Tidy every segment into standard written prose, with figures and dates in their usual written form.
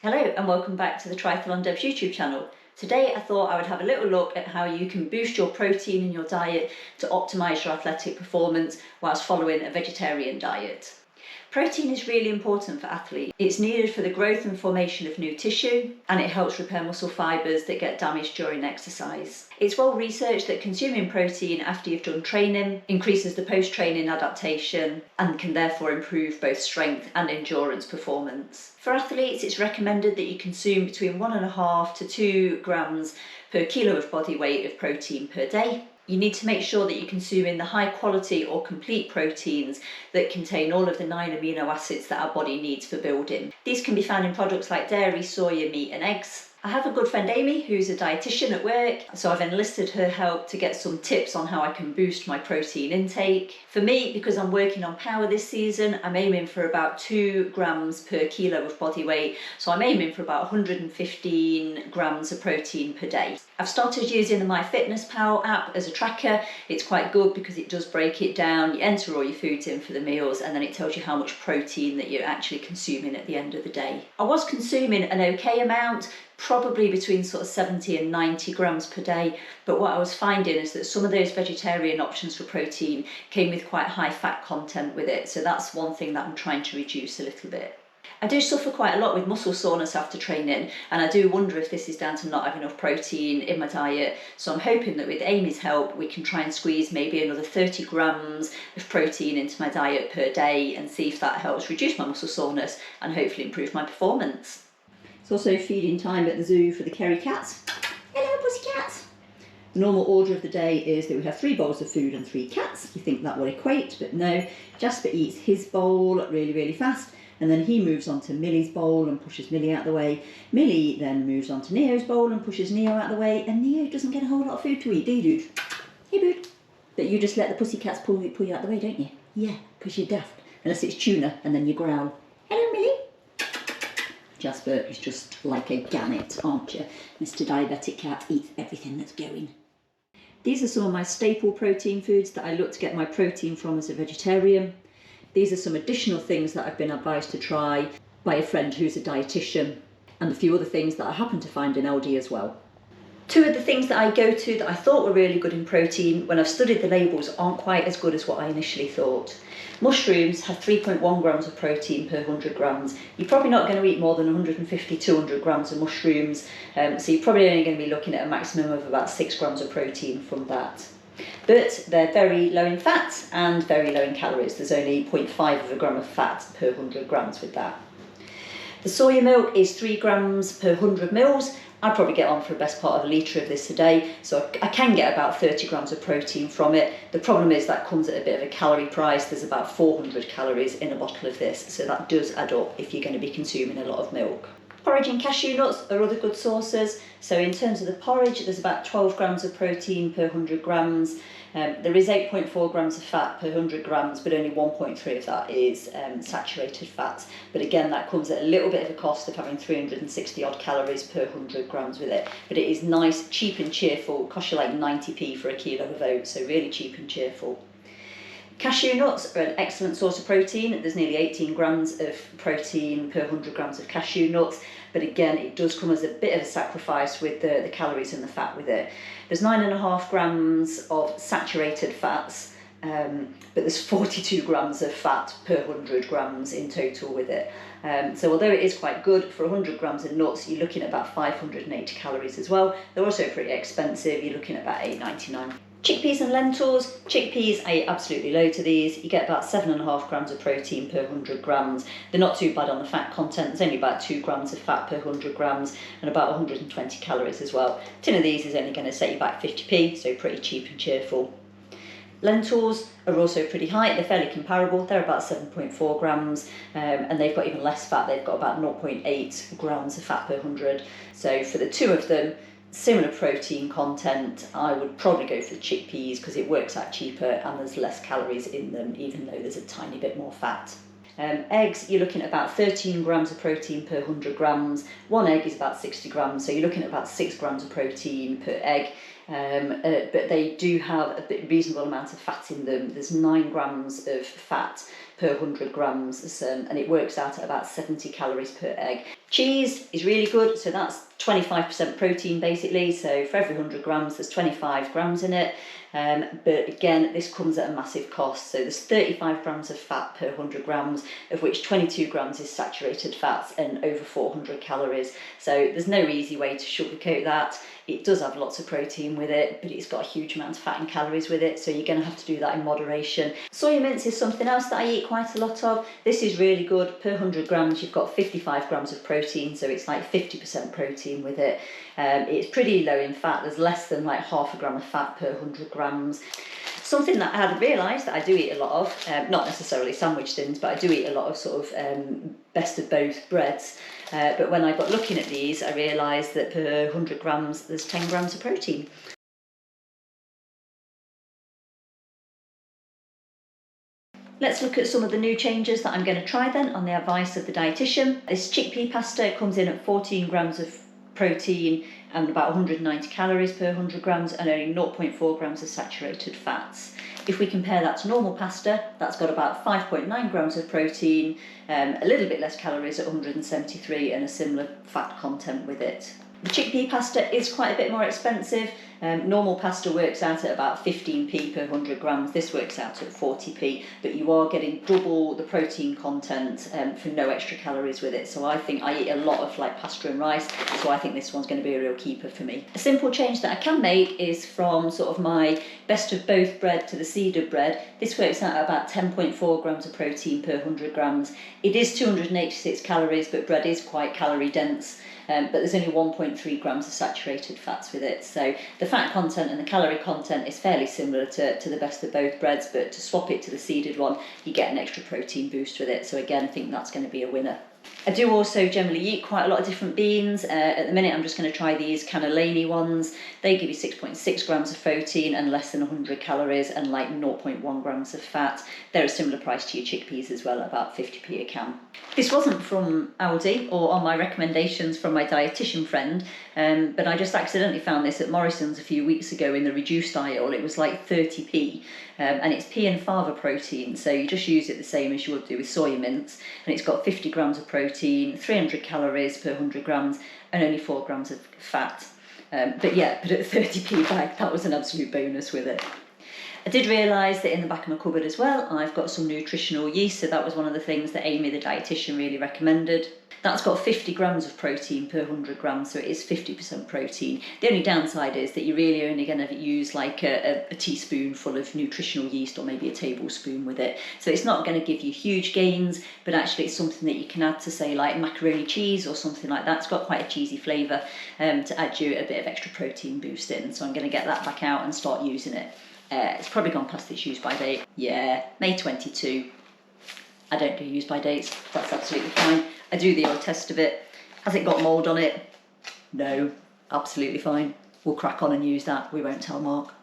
Hello and welcome back to the Triathlon Devs YouTube channel. Today I thought I would have a little look at how you can boost your protein in your diet to optimise your athletic performance whilst following a vegetarian diet. Protein is really important for athletes. It's needed for the growth and formation of new tissue, and it helps repair muscle fibres that get damaged during exercise. It's well researched that consuming protein after you've done training increases the post-training adaptation and can therefore improve both strength and endurance performance. For athletes, it's recommended that you consume between 1.5 to 2 grams per kilo of body weight of protein per day. You need to make sure that you're consuming the high quality or complete proteins that contain all of the 9 amino acids that our body needs for building. These can be found in products like dairy, soya, meat and eggs. I have a good friend Amy who's a dietitian at work, so I've enlisted her help to get some tips on how I can boost my protein intake. For me, because I'm working on power this season, I'm aiming for about 2 grams per kilo of body weight, so I'm aiming for about 115 grams of protein per day. I've started using the MyFitnessPal app as a tracker. It's quite good because it does break it down. You enter all your foods in for the meals and then it tells you how much protein that you're actually consuming at the end of the day. I was consuming an okay amount, probably between sort of 70 and 90 grams per day, but what I was finding is that some of those vegetarian options for protein came with quite high fat content with it, so that's one thing that I'm trying to reduce a little bit. I do suffer quite a lot with muscle soreness after training, and I do wonder if this is down to not having enough protein in my diet, so I'm hoping that with Amy's help we can try and squeeze maybe another 30 grams of protein into my diet per day and see if that helps reduce my muscle soreness and hopefully improve my performance. It's also feeding time at the zoo for the Kerry cats. Hello pussycats! The normal order of the day is that we have 3 bowls of food and 3 cats. You think that will equate, but no. Jasper eats his bowl really fast, and then he moves on to Millie's bowl and pushes Millie out of the way. Millie then moves on to Neo's bowl and pushes Neo out of the way, and Neo doesn't get a whole lot of food to eat, do you, dude? Hey, dude. But you just let the pussycats pull you out of the way, don't you? Yeah, because you're daft. Unless it's tuna, and then you growl. Hello, Millie. Jasper is just like a gannet, aren't you? Mr. Diabetic Cat eats everything that's going. These are some of my staple protein foods that I look to get my protein from as a vegetarian. These are some additional things that I've been advised to try by a friend who's a dietitian, and a few other things that I happen to find in LD as well. 2 of the things that I go to that I thought were really good in protein, when I've studied the labels, aren't quite as good as what I initially thought. Mushrooms have 3.1 grams of protein per 100 grams. You're probably not going to eat more than 150, 200 grams of mushrooms, so you're probably only going to be looking at a maximum of about 6 grams of protein from that. But they're very low in fat and very low in calories. There's only 0.5 of a gram of fat per 100 grams with that. The soya milk is 3 grams per 100 mils. I'd probably get on for the best part of a litre of this a day, so I can get about 30 grams of protein from it. The problem is that comes at a bit of a calorie price. There's about 400 calories in a bottle of this, so that does add up if you're going to be consuming a lot of milk. Porridge and cashew nuts are other good sources. So in terms of the porridge, there's about 12 grams of protein per 100 grams. There is 8.4 grams of fat per 100 grams, but only 1.3 of that is saturated fats. But again, that comes at a little bit of a cost of having 360 odd calories per 100 grams with it. But it is nice, cheap and cheerful. It costs you like 90p for a kilo of oats, so really cheap and cheerful. Cashew nuts are an excellent source of protein. There's nearly 18 grams of protein per 100 grams of cashew nuts, but again it does come as a bit of a sacrifice with the calories and the fat with it. There's 9.5 grams of saturated fats, but there's 42 grams of fat per 100 grams in total with it. So although it is quite good, for 100 grams of nuts you're looking at about 580 calories as well. They're also pretty expensive, you're looking at about $8.99. Chickpeas and lentils. Chickpeas, I eat absolutely loads of these. You get about 7.5 grams of protein per 100 grams. They're not too bad on the fat content. There's only about 2 grams of fat per 100 grams and about 120 calories as well. A tin of these is only going to set you back 50p, so pretty cheap and cheerful. Lentils are also pretty high. They're fairly comparable. They're about 7.4 grams and they've got even less fat. They've got about 0.8 grams of fat per 100. So for the 2 of them, similar protein content, I would probably go for the chickpeas because it works out cheaper and there's less calories in them, even though there's a tiny bit more fat. Eggs, you're looking at about 13 grams of protein per 100 grams. 1 egg is about 60 grams, so you're looking at about 6 grams of protein per egg. But they do have a reasonable amount of fat in them. There's 9 grams of fat per per 100 grams, and it works out at about 70 calories per egg. Cheese is really good, so that's 25% protein basically, so for every 100 grams there's 25 grams in it. But again, this comes at a massive cost. So there's 35 grams of fat per 100 grams, of which 22 grams is saturated fats and over 400 calories. So there's no easy way to sugarcoat that. It does have lots of protein with it, but it's got a huge amount of fat and calories with it, so you're going to have to do that in moderation. Soya mince is something else that I eat quite a lot of. This is really good. Per 100 grams, you've got 55 grams of protein, so it's like 50% protein with it. It's pretty low in fat. There's less than like half a gram of fat per 100 grams. Something that I hadn't realised that I do eat a lot of, not necessarily sandwich thins, but I do eat a lot of sort of best of both breads. But when I got looking at these, I realised that per 100 grams, there's 10 grams of protein. Let's look at some of the new changes that I'm going to try then on the advice of the dietitian. This chickpea pasta comes in at 14 grams of protein and about 190 calories per 100 grams and only 0.4 grams of saturated fats. If we compare that to normal pasta, that's got about 5.9 grams of protein, a little bit less calories at 173 and a similar fat content with it. The chickpea pasta is quite a bit more expensive. Normal pasta works out at about 15p per 100 grams. This works out at 40p, but you are getting double the protein content for no extra calories with it. So I think I eat a lot of like pasta and rice, so I think this one's going to be a real keeper for me. A simple change that I can make is from sort of my best of both bread to the seeded bread. This works out at about 10.4 grams of protein per 100 grams. It is 286 calories, but bread is quite calorie dense. But there's only 1.3 grams of saturated fats with it. So the fat content and the calorie content is fairly similar to the best of both breads, but to swap it to the seeded one, you get an extra protein boost with it. So again, I think that's going to be a winner. I do also generally eat quite a lot of different beans. At the minute, I'm just going to try these cannellini ones. They give you 6.6 grams of protein and less than 100 calories and like 0.1 grams of fat. They're a similar price to your chickpeas as well, at about 50p a can. This wasn't from Aldi or on my recommendations from my dietitian friend, but I just accidentally found this at Morrison's a few weeks ago in the reduced aisle. It was like 30p, and it's pea and fava protein, so you just use it the same as you would do with soya mince, and it's got 50 grams of protein, 300 calories per 100 grams, and only 4 grams of fat. But at 30p bag, that was an absolute bonus with it. I did realise that in the back of my cupboard as well, I've got some nutritional yeast, so that was one of the things that Amy, the dietitian, really recommended. That's got 50 grams of protein per 100 grams, so it is 50% protein. The only downside is that you're really only going to use like a teaspoonful of nutritional yeast or maybe a tablespoon with it. So it's not going to give you huge gains, but actually it's something that you can add to, say, like macaroni cheese or something like that. It's got quite a cheesy flavour to add you a bit of extra protein boost in. So I'm going to get that back out and start using it. It's probably gone past its use by date. Yeah, May 22. I don't do use by dates. That's absolutely fine. I do the old test of it. Has it got mould on it? No, absolutely fine. We'll crack on and use that. We won't tell Mark.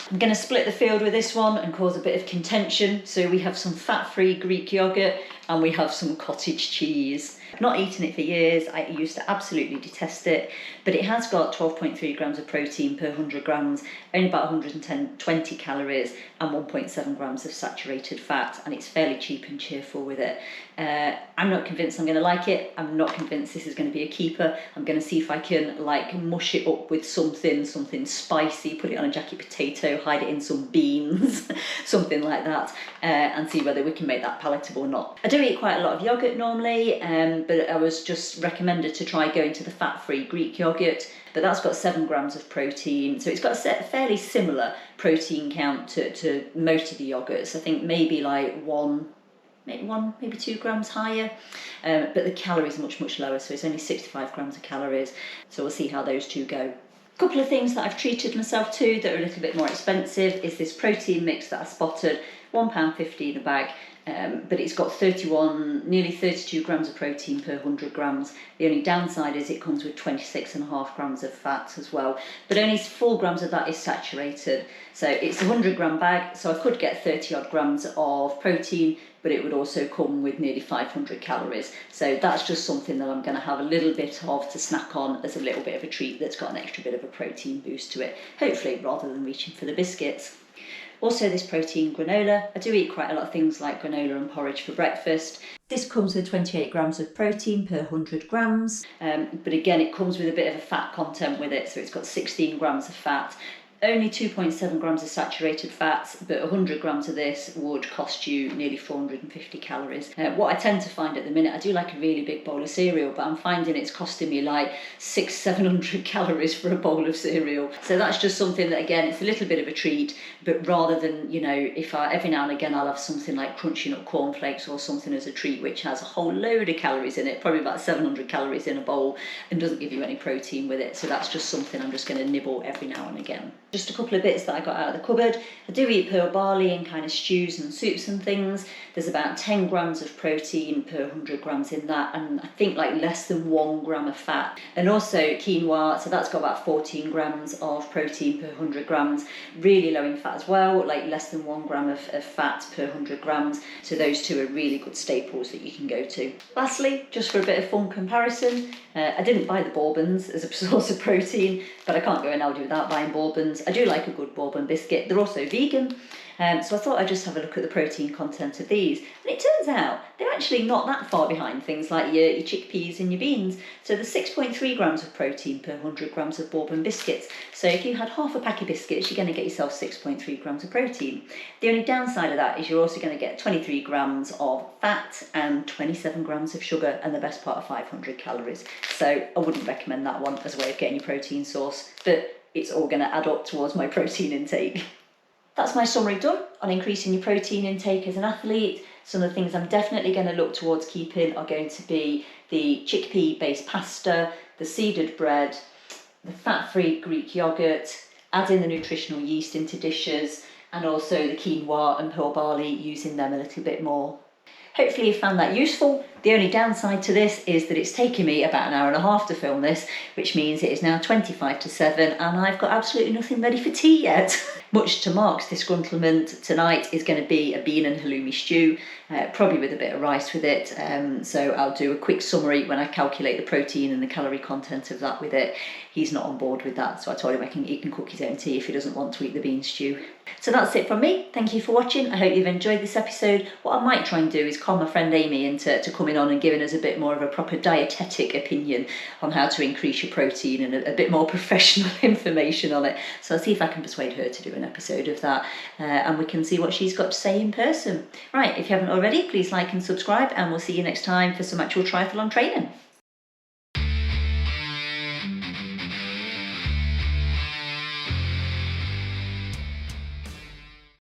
I'm going to split the field with this one and cause a bit of contention. So we have some fat-free Greek yoghurt and we have some cottage cheese. I've not eaten it for years. I used to absolutely detest it, but it has got 12.3 grams of protein per 100 grams, only about 120 calories and 1.7 grams of saturated fat, and it's fairly cheap and cheerful with it. I'm not convinced I'm going to like it. I'm not convinced this is going to be a keeper. I'm going to see if I can like mush it up with something spicy, put it on a jacket potato, hide it in some beans, something like that, and see whether we can make that palatable or not. I do eat quite a lot of yoghurt normally, but I was just recommended to try going to the fat-free Greek yoghurt, but that's got 7 grams of protein, so it's got a fairly similar protein count to most of the yogurts. I think maybe like maybe 2 grams higher, but the calories are much lower, so it's only 65 grams of calories, so we'll see how those two go. A couple of things that I've treated myself to that are a little bit more expensive is this protein mix that I spotted, £1.50 a bag, but it's got nearly 32 grams of protein per 100 grams. The only downside is it comes with 26.5 grams of fat as well, but only 4 grams of that is saturated. So it's a 100 gram bag, so I could get 30 odd grams of protein, but it would also come with nearly 500 calories. So that's just something that I'm going to have a little bit of to snack on as a little bit of a treat that's got an extra bit of a protein boost to it, hopefully, rather than reaching for the biscuits. Also this protein granola. I do eat quite a lot of things like granola and porridge for breakfast. This comes with 28 grams of protein per 100 grams, but again it comes with a bit of a fat content with it, so it's got 16 grams of fat. Only 2.7 grams of saturated fats, but 100 grams of this would cost you nearly 450 calories. What I tend to find at the minute, I do like a really big bowl of cereal, but I'm finding it's costing me like 600-700 calories for a bowl of cereal. So that's just something that, again, it's a little bit of a treat, but rather than, you know, if every now and again I'll have something like crunchy nut cornflakes or something as a treat, which has a whole load of calories in it, probably about 700 calories in a bowl, and doesn't give you any protein with it. So that's just something I'm just going to nibble every now and again. Just a couple of bits that I got out of the cupboard. I do eat pearl barley in kind of stews and soups and things. There's about 10 grams of protein per 100 grams in that, and I think like less than 1 gram of fat. And also quinoa, so that's got about 14 grams of protein per 100 grams. Really low in fat as well, like less than 1 gram of fat per 100 grams. So those two are really good staples that you can go to. Lastly, just for a bit of fun comparison, I didn't buy the bourbons as a source of protein, but I can't go an Aldi without buying bourbons. I do like a good bourbon biscuit. They're also vegan, so I thought I'd just have a look at the protein content of these. And it turns out they're actually not that far behind things like your chickpeas and your beans. So there's 6.3 grams of protein per 100 grams of bourbon biscuits. So if you had half a pack of biscuits, you're going to get yourself 6.3 grams of protein. The only downside of that is you're also going to get 23 grams of fat and 27 grams of sugar, and the best part of 500 calories. So I wouldn't recommend that one as a way of getting your protein source, but it's all going to add up towards my protein intake. That's my summary done on increasing your protein intake as an athlete. Some of the things I'm definitely going to look towards keeping are going to be the chickpea-based pasta, the seeded bread, the fat-free Greek yogurt, adding the nutritional yeast into dishes, and also the quinoa and pearl barley, using them a little bit more. Hopefully you found that useful. The only downside to this is that it's taken me about an hour and a half to film this, which means it is now 25 to 7 and I've got absolutely nothing ready for tea yet. Much to Mark's disgruntlement, tonight is going to be a bean and halloumi stew, probably with a bit of rice with it. So I'll do a quick summary when I calculate the protein and the calorie content of that with it. He's not on board with that, so I told him he can cook his own tea if he doesn't want to eat the bean stew. So that's it from me. Thank you for watching. I hope you've enjoyed this episode. What I might try and do is call my friend Amy into coming on and giving us a bit more of a proper dietetic opinion on how to increase your protein and a bit more professional information on it. So I'll see if I can persuade her to do an episode of that, and we can see what she's got to say in person. Right, if you haven't already, please like and subscribe, and we'll see you next time for some actual triathlon training.